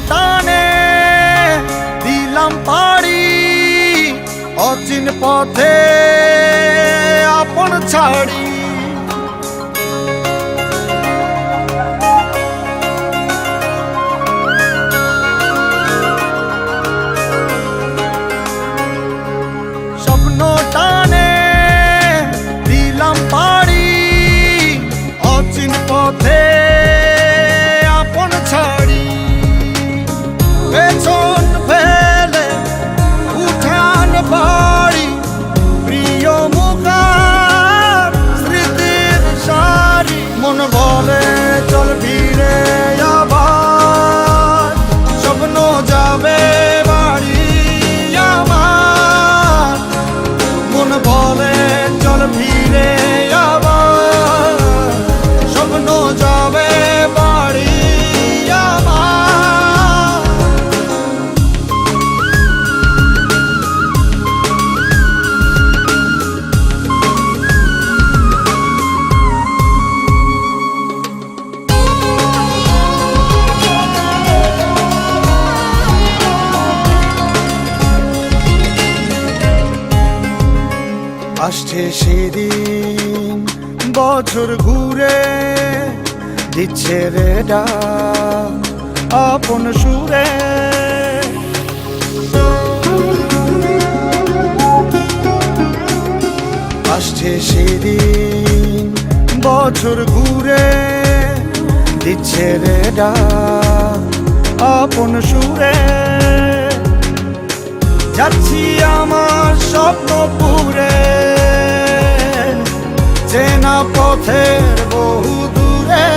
টানে দিলাম পাড়ি অচিন পথে আপন ছাড়ি। স্বপ্ন টানে দিলাম পাড়ি অচিন পথে আপন ছাড়ি। পেছন ফেলে উঠান বাড়ি প্রিয় মুখার স্মৃতির সারি। মন বলে চল ফিরে আবার স্বপ্ন যাবে বাড়ি আমার। মন বলে চল ফিরে আবার স্বপ্ন যাবে বাড়ি আমার। আসছে সেদিন বছর ঘুরে দিচ্ছে রে ডাক আপন সুরে। আসছে সেদিন বছর ঘুরে দিচ্ছে রে ডাক আপন সুরে। যাচ্ছি আমার স্বপ্ন পুরে চেনা পথের বহু দূরে।